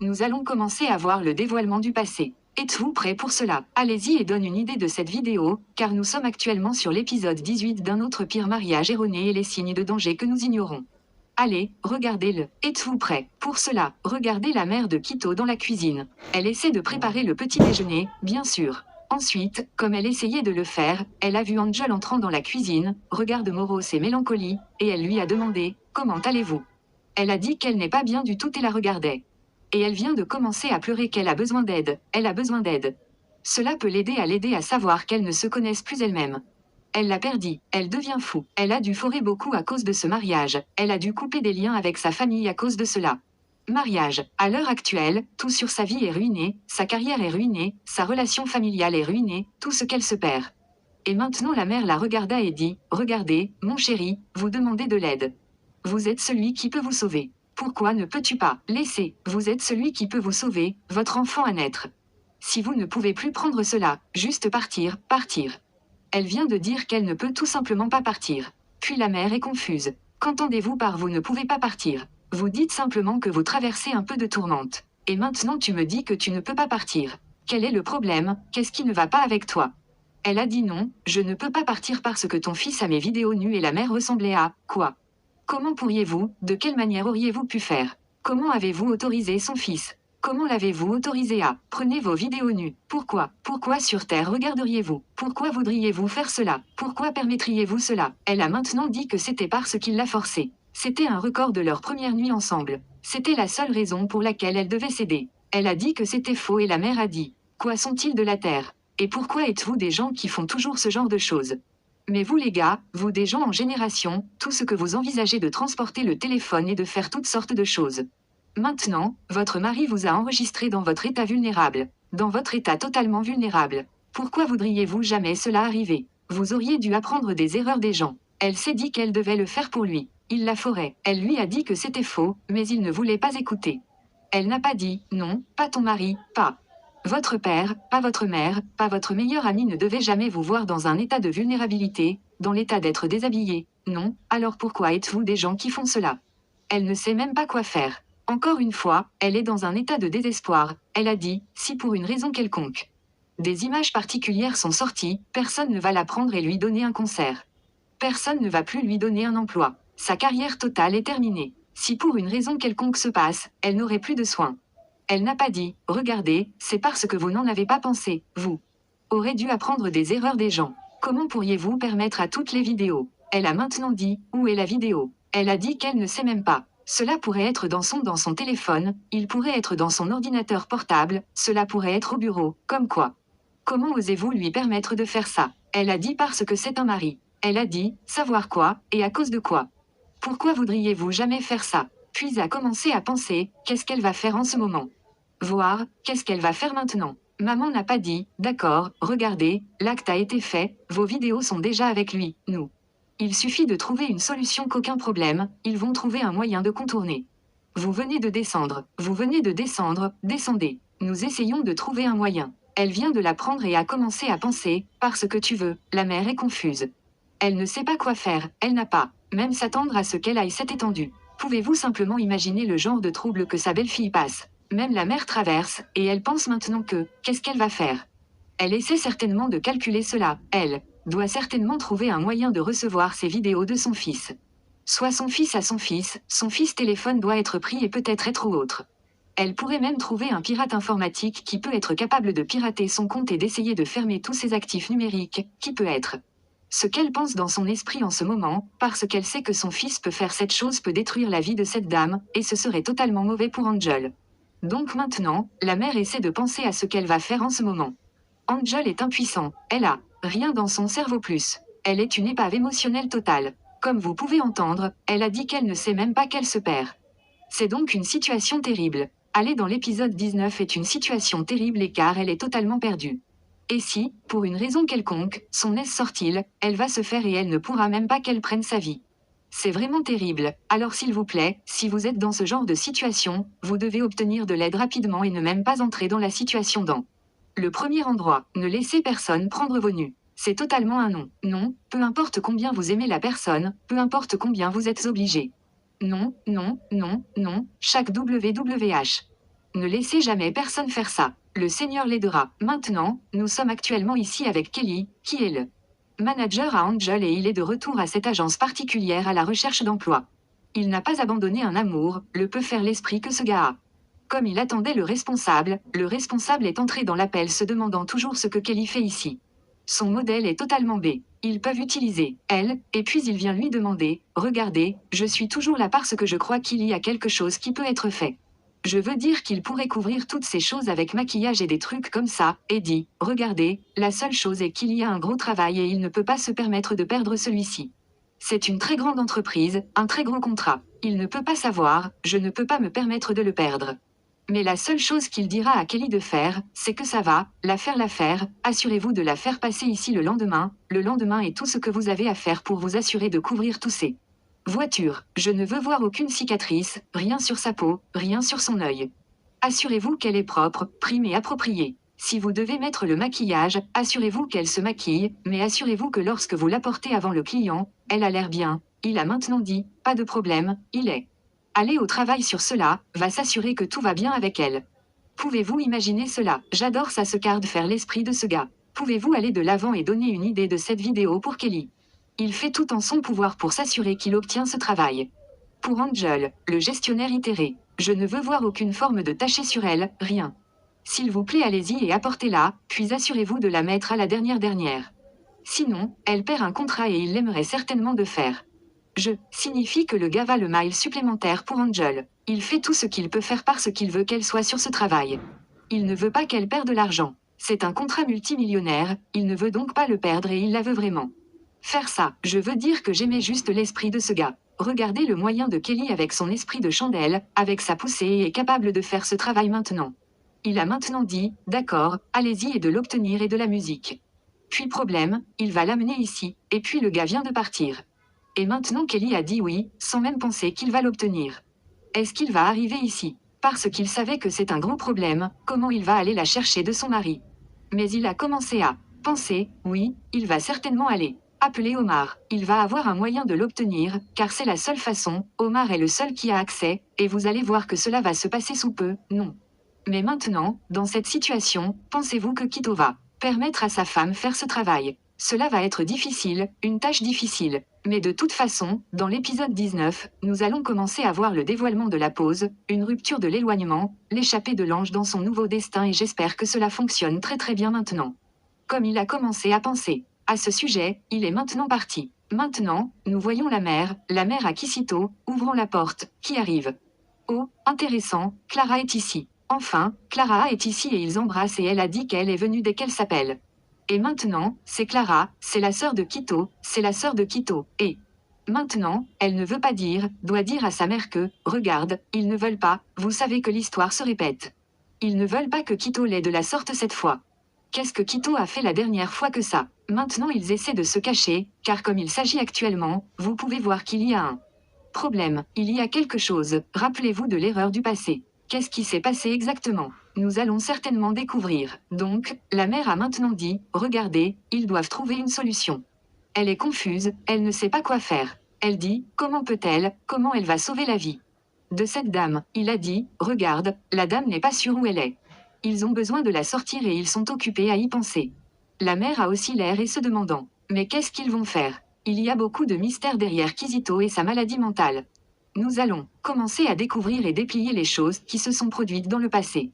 nous allons commencer à voir le dévoilement du passé. Êtes-vous prêt pour cela? Allez-y et donne une idée de cette vidéo, car nous sommes actuellement sur l'épisode 18 d'un autre pire mariage erroné et les signes de danger que nous ignorons. Allez, regardez-le. Êtes-vous prêt? Pour cela, regardez la mère de Quito dans la cuisine. Elle essaie de préparer le petit déjeuner, bien sûr. Ensuite, comme elle essayait de le faire, elle a vu Angel entrant dans la cuisine, regard morose et mélancolie, et elle lui a demandé « Comment allez-vous » Elle a dit qu'elle n'est pas bien du tout et la regardait. Et elle vient de commencer à pleurer qu'elle a besoin d'aide, elle a besoin d'aide. Cela peut l'aider à savoir qu'elle ne se connaisse plus elle-même. Elle l'a perdu, elle devient fou, elle a dû forer beaucoup à cause de ce mariage, elle a dû couper des liens avec sa famille à cause de cela. Mariage. À l'heure actuelle, tout sur sa vie est ruiné, sa carrière est ruinée, sa relation familiale est ruinée, tout ce qu'elle se perd. Et maintenant la mère la regarda et dit « Regardez, mon chéri, vous demandez de l'aide. Vous êtes celui qui peut vous sauver. Pourquoi ne peux-tu pas laisser? Vous êtes celui qui peut vous sauver, votre enfant à naître. Si vous ne pouvez plus prendre cela, juste partir, partir. » Elle vient de dire qu'elle ne peut tout simplement pas partir. Puis la mère est confuse. Qu'entendez-vous par vous ne pouvez pas partir? Vous dites simplement que vous traversez un peu de tourmente. Et maintenant tu me dis que tu ne peux pas partir. Quel est le problème? Qu'est-ce qui ne va pas avec toi? Elle a dit non, je ne peux pas partir parce que ton fils a mes vidéos nues et la mère ressemblait à quoi? Comment pourriez-vous? De quelle manière auriez-vous pu faire? Comment avez-vous autorisé son fils? Comment l'avez-vous autorisé à prenez vos vidéos nues? Pourquoi? Pourquoi sur Terre regarderiez-vous? Pourquoi voudriez-vous faire cela? Pourquoi permettriez-vous cela? Elle a maintenant dit que c'était parce qu'il l'a forcé. C'était un record de leur première nuit ensemble. C'était la seule raison pour laquelle elle devait céder. Elle a dit que c'était faux et la mère a dit « Quoi sont-ils de la Terre? Et pourquoi êtes-vous des gens qui font toujours ce genre de choses? Mais vous les gars, vous des gens en génération, tout ce que vous envisagez de transporter le téléphone et de faire toutes sortes de choses. Maintenant, votre mari vous a enregistré dans votre état vulnérable, dans votre état totalement vulnérable. Pourquoi voudriez-vous jamais cela arriver? Vous auriez dû apprendre des erreurs des gens. Elle s'est dit qu'elle devait le faire pour lui. Il la ferait. Elle lui a dit que c'était faux, mais il ne voulait pas écouter. Elle n'a pas dit « Non, pas ton mari, pas. Votre père, pas votre mère, pas votre meilleur ami ne devait jamais vous voir dans un état de vulnérabilité, dans l'état d'être déshabillé. Non, alors pourquoi êtes-vous des gens qui font cela? » Elle ne sait même pas quoi faire. Encore une fois, elle est dans un état de désespoir. Elle a dit « Si pour une raison quelconque. Des images particulières sont sorties, personne ne va la prendre et lui donner un concert. Personne ne va plus lui donner un emploi. Sa carrière totale est terminée. Si pour une raison quelconque se passe, elle n'aurait plus de soins. Elle n'a pas dit « Regardez, c'est parce que vous n'en avez pas pensé, vous. Aurez dû apprendre des erreurs des gens. Comment pourriez-vous permettre à toutes les vidéos? » Elle a maintenant dit « Où est la vidéo? » Elle a dit qu'elle ne sait même pas. Cela pourrait être dans son téléphone, il pourrait être dans son ordinateur portable, cela pourrait être au bureau, comme quoi. Comment osez-vous lui permettre de faire ça? Elle a dit parce que c'est un mari. Elle a dit, savoir quoi, et à cause de quoi? Pourquoi voudriez-vous jamais faire ça? Puis a commencé à penser, qu'est-ce qu'elle va faire en ce moment? Voir, qu'est-ce qu'elle va faire maintenant? Maman n'a pas dit, d'accord, regardez, l'acte a été fait, vos vidéos sont déjà avec lui, nous. Il suffit de trouver une solution qu'aucun problème, ils vont trouver un moyen de contourner. Vous venez de descendre, descendez. Nous essayons de trouver un moyen. Elle vient de l'apprendre et a commencé à penser, parce que tu veux, la mère est confuse. Elle ne sait pas quoi faire, elle n'a pas, même s'attendre à ce qu'elle aille cette étendue. Pouvez-vous simplement imaginer le genre de trouble que sa belle-fille passe? Même la mère traverse, et elle pense maintenant que, qu'est-ce qu'elle va faire? Elle essaie certainement de calculer cela, elle doit certainement trouver un moyen de recevoir ces vidéos de son fils. Soit son fils à son fils téléphone doit être pris et peut-être être ou autre. Elle pourrait même trouver un pirate informatique qui peut être capable de pirater son compte et d'essayer de fermer tous ses actifs numériques, qui peut être. Ce qu'elle pense dans son esprit en ce moment, parce qu'elle sait que son fils peut faire cette chose peut détruire la vie de cette dame, et ce serait totalement mauvais pour Angel. Donc maintenant, la mère essaie de penser à ce qu'elle va faire en ce moment. Angel est impuissant, elle a rien dans son cerveau plus. Elle est une épave émotionnelle totale. Comme vous pouvez entendre, elle a dit qu'elle ne sait même pas qu'elle se perd. C'est donc une situation terrible. Aller dans l'épisode 19 est une situation terrible et car elle est totalement perdue. Et si, pour une raison quelconque, son S sort-il, elle va se faire et elle ne pourra même pas qu'elle prenne sa vie. C'est vraiment terrible, alors s'il vous plaît, si vous êtes dans ce genre de situation, vous devez obtenir de l'aide rapidement et ne même pas entrer dans la situation dans le premier endroit, ne laissez personne prendre vos nus. C'est totalement un non. Non, peu importe combien vous aimez la personne, peu importe combien vous êtes obligé. Non, non, non, non, chaque WWH. Ne laissez jamais personne faire ça. Le Seigneur l'aidera. Maintenant, nous sommes actuellement ici avec Kelly, qui est le manager à Angel et il est de retour à cette agence particulière à la recherche d'emploi. Il n'a pas abandonné un amour, le peut faire l'esprit que ce gars a. Comme il attendait le responsable est entré dans l'appel se demandant toujours ce que Kelly fait ici. Son modèle est totalement B. Ils peuvent utiliser elle, et puis il vient lui demander, regardez, je suis toujours là parce que je crois qu'il y a quelque chose qui peut être fait. Je veux dire qu'il pourrait couvrir toutes ces choses avec maquillage et des trucs comme ça, et dit, regardez, la seule chose est qu'il y a un gros travail et il ne peut pas se permettre de perdre celui-ci. C'est une très grande entreprise, un très gros contrat. Il ne peut pas savoir, je ne peux pas me permettre de le perdre. Mais la seule chose qu'il dira à Kelly de faire, c'est que ça va, l'affaire, assurez-vous de la faire passer ici le lendemain est tout ce que vous avez à faire pour vous assurer de couvrir tous ces voitures. Je ne veux voir aucune cicatrice, rien sur sa peau, rien sur son œil. Assurez-vous qu'elle est propre, prime et appropriée. Si vous devez mettre le maquillage, assurez-vous qu'elle se maquille, mais assurez-vous que lorsque vous l'apportez avant le client, elle a l'air bien. Il a maintenant dit, pas de problème, il est. Aller au travail sur cela, va s'assurer que tout va bien avec elle. Pouvez-vous imaginer cela? J'adore ça se garde faire l'esprit de ce gars. Pouvez-vous aller de l'avant et donner une idée de cette vidéo pour Kelly? Il fait tout en son pouvoir pour s'assurer qu'il obtient ce travail. Pour Angel, le gestionnaire itéré. Je ne veux voir aucune forme de taché sur elle, rien. S'il vous plaît allez-y et apportez-la, puis assurez-vous de la mettre à la dernière. Sinon, elle perd un contrat et il l'aimerait certainement de faire. Je signifie que le gars va le mile supplémentaire pour Angel. Il fait tout ce qu'il peut faire parce qu'il veut qu'elle soit sur ce travail. Il ne veut pas qu'elle perde l'argent. C'est un contrat multimillionnaire, il ne veut donc pas le perdre et il la veut vraiment. Faire ça, je veux dire que j'aimais juste l'esprit de ce gars. Regardez le moyen de Kelly avec son esprit de chandelle, avec sa poussée et est capable de faire ce travail maintenant. Il a maintenant dit, d'accord, allez-y et de l'obtenir et de la musique. Puis problème, il va l'amener ici, et puis le gars vient de partir. Et maintenant Kelly a dit oui, sans même penser qu'il va l'obtenir. Est-ce qu'il va arriver ici? Parce qu'il savait que c'est un gros problème, comment il va aller la chercher de son mari? Mais il a commencé à penser, oui, il va certainement aller. Appeler Omar, il va avoir un moyen de l'obtenir, car c'est la seule façon, Omar est le seul qui a accès, et vous allez voir que cela va se passer sous peu, non. Mais maintenant, dans cette situation, pensez-vous que Kito va permettre à sa femme faire ce travail? Cela va être difficile, une tâche difficile. Mais de toute façon, dans l'épisode 19, nous allons commencer à voir le dévoilement de la pause, une rupture de l'éloignement, l'échappée de l'ange dans son nouveau destin et j'espère que cela fonctionne très bien maintenant. Comme il a commencé à penser à ce sujet, il est maintenant parti. Maintenant, nous voyons la mère à Kisito, ouvrant la porte, qui arrive. Oh, intéressant, Clara est ici. Enfin, Clara est ici et ils embrassent et elle a dit qu'elle est venue dès qu'elle s'appelle. Et maintenant, c'est Clara, c'est la sœur de Kito, et maintenant, elle ne veut pas dire, doit dire à sa mère que, regarde, ils ne veulent pas, vous savez que l'histoire se répète. Ils ne veulent pas que Kito l'ait de la sorte cette fois. Qu'est-ce que Kito a fait la dernière fois que ça? Maintenant ils essaient de se cacher, car comme il s'agit actuellement, vous pouvez voir qu'il y a un problème, il y a quelque chose, rappelez-vous de l'erreur du passé. Qu'est-ce qui s'est passé exactement? Nous allons certainement découvrir. Donc, la mère a maintenant dit, regardez, ils doivent trouver une solution. Elle est confuse, elle ne sait pas quoi faire. Elle dit, comment elle va sauver la vie de cette dame? Il a dit, regarde, la dame n'est pas sûre où elle est. Ils ont besoin de la sortir et ils sont occupés à y penser. La mère a aussi l'air et se demandant, mais qu'est-ce qu'ils vont faire? Il y a beaucoup de mystères derrière Kizito et sa maladie mentale. Nous allons commencer à découvrir et déplier les choses qui se sont produites dans le passé.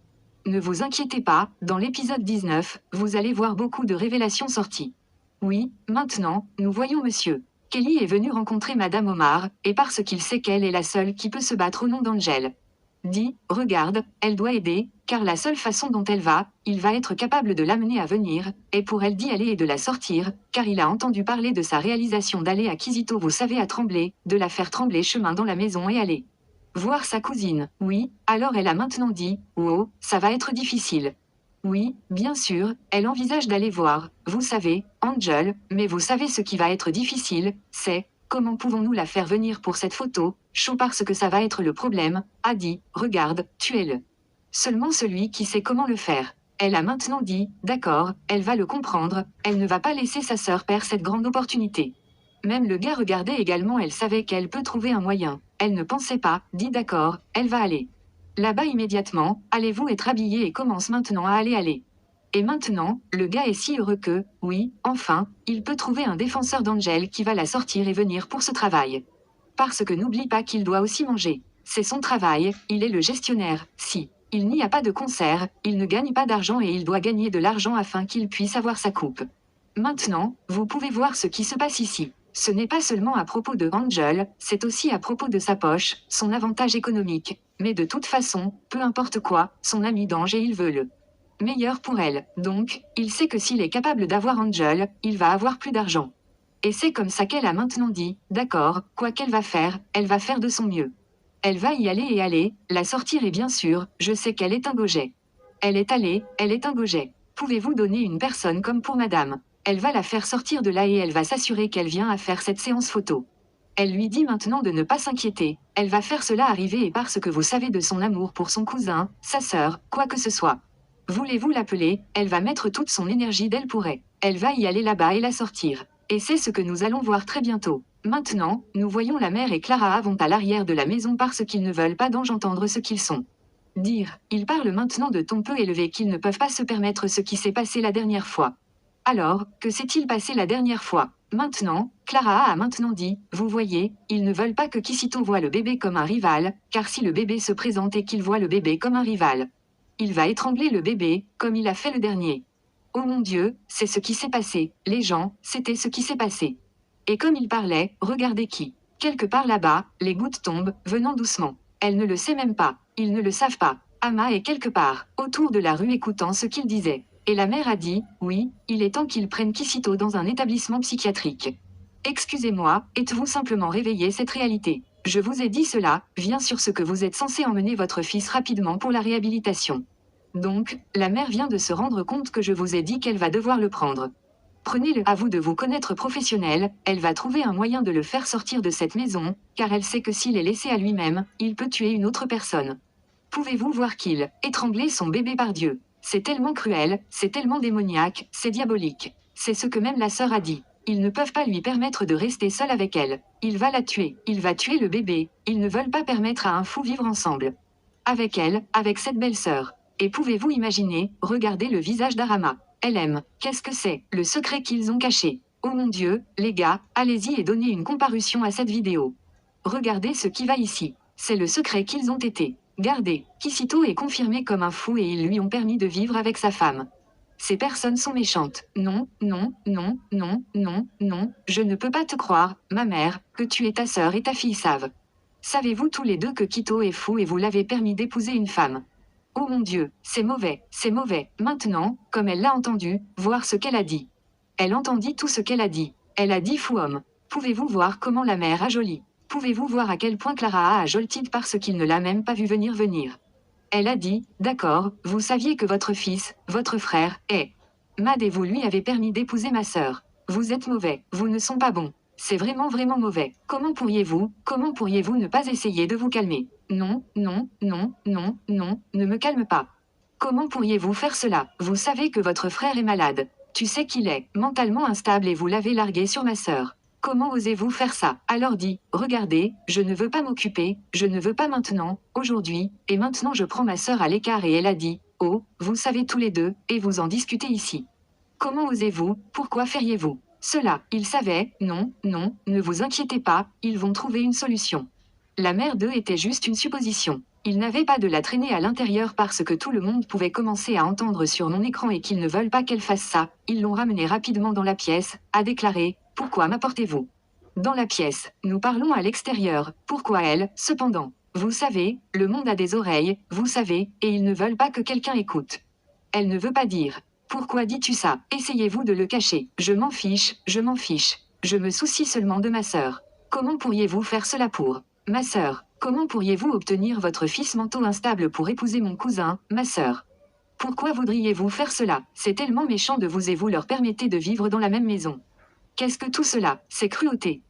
Ne vous inquiétez pas, dans l'épisode 19, vous allez voir beaucoup de révélations sorties. Oui, maintenant, nous voyons monsieur. Kelly est venu rencontrer Madame Omar, et parce qu'il sait qu'elle est la seule qui peut se battre au nom d'Angel. Dit, regarde, elle doit aider, car la seule façon dont il va être capable de l'amener à venir, et pour elle d'y aller et de la sortir, car il a entendu parler de sa réalisation d'aller à Kizito vous savez à trembler, de la faire trembler chemin dans la maison et aller voir sa cousine. Oui, alors elle a maintenant dit, oh, ça va être difficile. Oui, bien sûr, elle envisage d'aller voir, vous savez, Angel, mais vous savez ce qui va être difficile, c'est, comment pouvons-nous la faire venir pour cette photo, chaud parce que ça va être le problème, a dit, regarde, tu es le seulement celui qui sait comment le faire. Elle a maintenant dit, d'accord, elle va le comprendre, elle ne va pas laisser sa sœur perdre cette grande opportunité. Même le gars regardait également, elle savait qu'elle peut trouver un moyen. Elle ne pensait pas, dit d'accord, elle va aller Là-bas immédiatement, allez-vous être habillé et commence maintenant à aller. Et maintenant, le gars est si heureux que, oui, enfin, il peut trouver un défenseur d'Angel qui va la sortir et venir pour ce travail. Parce que n'oublie pas qu'il doit aussi manger. C'est son travail, il est le gestionnaire, si. Il n'y a pas de concert, il ne gagne pas d'argent et il doit gagner de l'argent afin qu'il puisse avoir sa coupe. Maintenant, vous pouvez voir ce qui se passe ici. Ce n'est pas seulement à propos de Angel, c'est aussi à propos de sa poche, son avantage économique. Mais de toute façon, peu importe quoi, son ami d'Ange et il veut le meilleur pour elle. Donc, il sait que s'il est capable d'avoir Angel, il va avoir plus d'argent. Et c'est comme ça qu'elle a maintenant dit, d'accord, quoi qu'elle va faire de son mieux. Elle va y aller et aller, la sortir et bien sûr, je sais qu'elle est un gojet. Elle est allée, elle est un gojet. Pouvez-vous donner une personne comme pour madame? Elle va la faire sortir de là et elle va s'assurer qu'elle vient à faire cette séance photo. Elle lui dit maintenant de ne pas s'inquiéter, elle va faire cela arriver et parce que vous savez de son amour pour son cousin, sa sœur, quoi que ce soit. Voulez-vous l'appeler, elle va mettre toute son énergie d'elle pourrait. Elle va y aller là-bas et la sortir. Et c'est ce que nous allons voir très bientôt. Maintenant, nous voyons la mère et Clara vont à l'arrière de la maison parce qu'ils ne veulent pas d'Ange entendre ce qu'ils sont. Dire, ils parlent maintenant de ton peu élevé qu'ils ne peuvent pas se permettre ce qui s'est passé la dernière fois. Alors, que s'est-il passé la dernière fois? Maintenant, Clara a maintenant dit, vous voyez, ils ne veulent pas que Kisito voit le bébé comme un rival, car si le bébé se présente et qu'il voit le bébé comme un rival, il va étrangler le bébé, comme il a fait le dernier. Oh mon Dieu, c'est ce qui s'est passé, les gens, c'était ce qui s'est passé. Et comme il parlait, regardez qui. Quelque part là-bas, les gouttes tombent, venant doucement. Elle ne le sait même pas, ils ne le savent pas. Ama est quelque part, autour de la rue écoutant ce qu'il disait. Et la mère a dit, oui, il est temps qu'ils prennent Kisito dans un établissement psychiatrique. Excusez-moi, êtes-vous simplement réveillé cette réalité? Je vous ai dit cela, viens sur ce que vous êtes censé emmener votre fils rapidement pour la réhabilitation. Donc, la mère vient de se rendre compte que je vous ai dit qu'elle va devoir le prendre. Prenez-le, à vous de vous connaître professionnel, elle va trouver un moyen de le faire sortir de cette maison, car elle sait que s'il est laissé à lui-même, il peut tuer une autre personne. Pouvez-vous voir qu'il étranglait son bébé par Dieu? C'est tellement cruel, c'est tellement démoniaque, c'est diabolique. C'est ce que même la sœur a dit. Ils ne peuvent pas lui permettre de rester seul avec elle. Il va la tuer, il va tuer le bébé, ils ne veulent pas permettre à un fou vivre ensemble. Avec elle, avec cette belle sœur. Et pouvez-vous imaginer, regardez le visage d'Arama. Elle aime, qu'est-ce que c'est, le secret qu'ils ont caché. Oh mon Dieu, les gars, allez-y et donnez une comparution à cette vidéo. Regardez ce qui va ici. C'est le secret qu'ils ont été. Gardez, Kisito est confirmé comme un fou et ils lui ont permis de vivre avec sa femme. Ces personnes sont méchantes. Non, non, non, non, non, non, je ne peux pas te croire, ma mère, que tu et ta sœur et ta fille savent. Savez-vous tous les deux que Kito est fou et vous l'avez permis d'épouser une femme? Oh mon Dieu, c'est mauvais, c'est mauvais. Maintenant, comme elle l'a entendu, voir ce qu'elle a dit. Elle entendit tout ce qu'elle a dit. Elle a dit fou homme. Pouvez-vous voir comment la mère a joli? Pouvez-vous voir à quel point Clara a jolti parce qu'il ne l'a même pas vu venir? Elle a dit, d'accord, vous saviez que votre fils, votre frère, est Mad et vous lui avez permis d'épouser ma sœur. Vous êtes mauvais, vous ne sont pas bons. C'est vraiment vraiment mauvais. Comment pourriez-vous ne pas essayer de vous calmer? Non, non, non, non, non, ne me calme pas. Comment pourriez-vous faire cela? Vous savez que votre frère est malade. Tu sais qu'il est mentalement instable et vous l'avez largué sur ma sœur. Comment osez-vous faire ça? Alors dis, regardez, je ne veux pas m'occuper, je ne veux pas maintenant, aujourd'hui, et maintenant je prends ma sœur à l'écart et elle a dit, oh, vous savez tous les deux, et vous en discutez ici. Comment osez-vous, pourquoi feriez-vous cela? Ils savaient, non, non, ne vous inquiétez pas, ils vont trouver une solution. La mère d'eux était juste une supposition. Ils n'avaient pas de la traîner à l'intérieur parce que tout le monde pouvait commencer à entendre sur mon écran et qu'ils ne veulent pas qu'elle fasse ça. Ils l'ont ramenée rapidement dans la pièce, a déclaré, pourquoi m'apportez-vous dans la pièce? Nous parlons à l'extérieur, pourquoi elle, cependant? Vous savez, le monde a des oreilles, vous savez, et ils ne veulent pas que quelqu'un écoute. Elle ne veut pas dire. Pourquoi dis-tu ça? Essayez-vous de le cacher. Je m'en fiche, je m'en fiche. Je me soucie seulement de ma sœur. Comment pourriez-vous faire cela pour ma sœur? Comment pourriez-vous obtenir votre fils mentaux instable pour épouser mon cousin, ma sœur? Pourquoi voudriez-vous faire cela? C'est tellement méchant de vous et vous leur permettez de vivre dans la même maison. Qu'est-ce que tout cela? C'est cruauté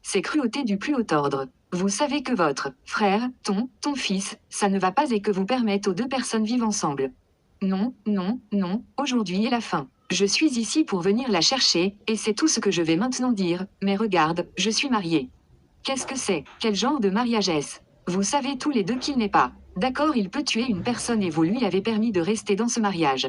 du plus haut ordre. Vous savez que votre frère, ton fils, ça ne va pas et que vous permettez aux deux personnes vivent ensemble. Non, non, non, aujourd'hui est la fin. Je suis ici pour venir la chercher, et c'est tout ce que je vais maintenant dire, mais regarde, je suis mariée. Qu'est-ce que c'est? Quel genre de mariage est-ce? Vous savez tous les deux qu'il n'est pas D'accord, il peut tuer une personne et vous lui avez permis de rester dans ce mariage.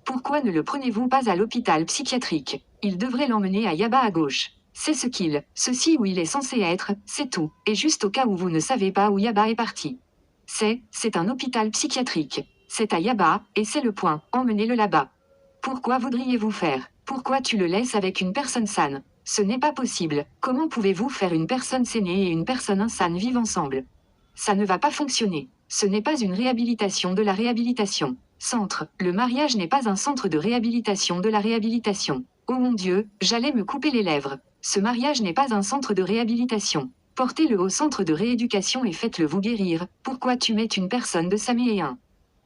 Pourquoi ne le prenez-vous pas à l'hôpital psychiatrique? Il devrait l'emmener à Yaba à gauche. C'est ceci où il est censé être, c'est tout, et juste au cas où vous ne savez pas où Yaba est parti. C'est un hôpital psychiatrique. C'est à Yaba, et c'est le point, emmenez-le là-bas. Pourquoi voudriez-vous faire? Pourquoi tu le laisses avec une personne sane? Ce n'est pas possible. Comment pouvez-vous faire une personne sainée et une personne insane vivre ensemble? Ça ne va pas fonctionner. Ce n'est pas une réhabilitation de la réhabilitation. Centre, le mariage n'est pas un centre de réhabilitation de la réhabilitation. Oh mon Dieu, j'allais me couper les lèvres. Ce mariage n'est pas un centre de réhabilitation. Portez-le au centre de rééducation et faites-le vous guérir. Pourquoi tu mets une personne de Samé et un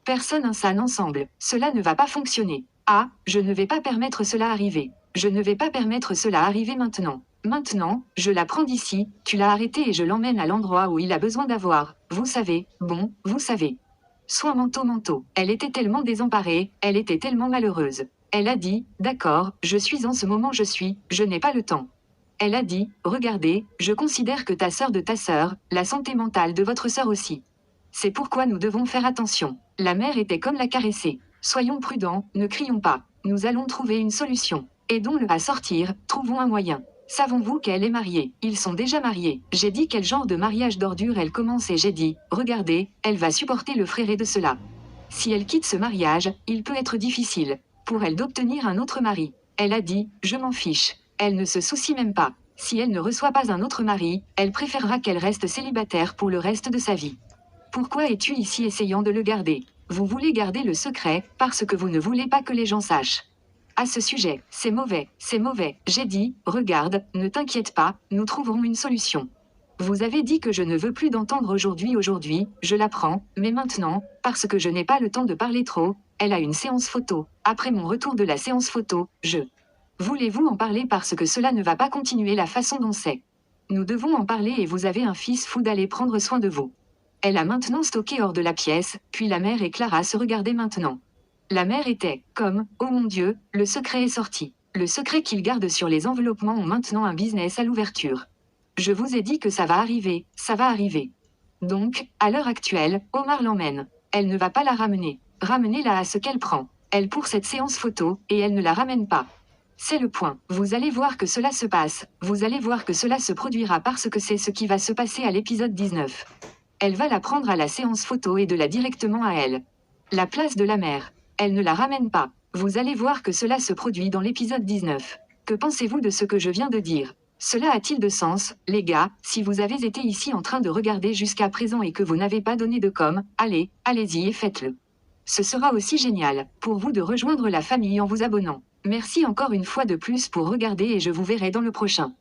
personne insane ensemble? Cela ne va pas fonctionner. Ah, je ne vais pas permettre cela arriver. Je ne vais pas permettre cela arriver maintenant. Maintenant, je la prends d'ici, tu l'as arrêté et je l'emmène à l'endroit où il a besoin d'avoir. Vous savez, bon, vous savez. Soin manteau. Elle était tellement désemparée, elle était tellement malheureuse. Elle a dit, d'accord, je suis en ce moment je n'ai pas le temps. Elle a dit, regardez, je considère que ta sœur, la santé mentale de votre sœur aussi. C'est pourquoi nous devons faire attention. La mère était comme la caresser. Soyons prudents, ne crions pas. Nous allons trouver une solution. Aidons-le à sortir, trouvons un moyen. Savons-vous qu'elle est mariée? Ils sont déjà mariés. J'ai dit quel genre de mariage d'ordure elle commence et j'ai dit, regardez, elle va supporter le fréré de cela. Si elle quitte ce mariage, il peut être difficile pour elle d'obtenir un autre mari. Elle a dit, je m'en fiche. Elle ne se soucie même pas. Si elle ne reçoit pas un autre mari, elle préférera qu'elle reste célibataire pour le reste de sa vie. Pourquoi es-tu ici essayant de le garder? Vous voulez garder le secret, parce que vous ne voulez pas que les gens sachent. À ce sujet, c'est mauvais. J'ai dit, regarde, ne t'inquiète pas, nous trouverons une solution. Vous avez dit que je ne veux plus d'entendre aujourd'hui, je l'apprends, mais maintenant, parce que je n'ai pas le temps de parler trop, elle a une séance photo. Après mon retour de la séance photo, Voulez-vous en parler parce que cela ne va pas continuer la façon dont c'est. Nous devons en parler et vous avez un fils fou d'aller prendre soin de vous. Elle a maintenant stocké hors de la pièce, puis la mère et Clara se regardaient maintenant. La mère était, comme, oh mon Dieu, le secret est sorti. Le secret qu'ils gardent sur les enveloppements ont maintenant un business à l'ouverture. Je vous ai dit que ça va arriver, ça va arriver. Donc, à l'heure actuelle, Omar l'emmène. Elle ne va pas la ramener. Ramenez-la à ce qu'elle prend. Elle pour cette séance photo, et elle ne la ramène pas. C'est le point. Vous allez voir que cela se passe. Vous allez voir que cela se produira parce que c'est ce qui va se passer à l'épisode 19. Elle va la prendre à la séance photo et de la directement à elle. La place de la mère. Elle ne la ramène pas. Vous allez voir que cela se produit dans l'épisode 19. Que pensez-vous de ce que je viens de dire? Cela a-t-il de sens, les gars? Si vous avez été ici en train de regarder jusqu'à présent et que vous n'avez pas donné de com, allez-y et faites-le. Ce sera aussi génial, pour vous de rejoindre la famille en vous abonnant. Merci encore une fois de plus pour regarder et je vous verrai dans le prochain.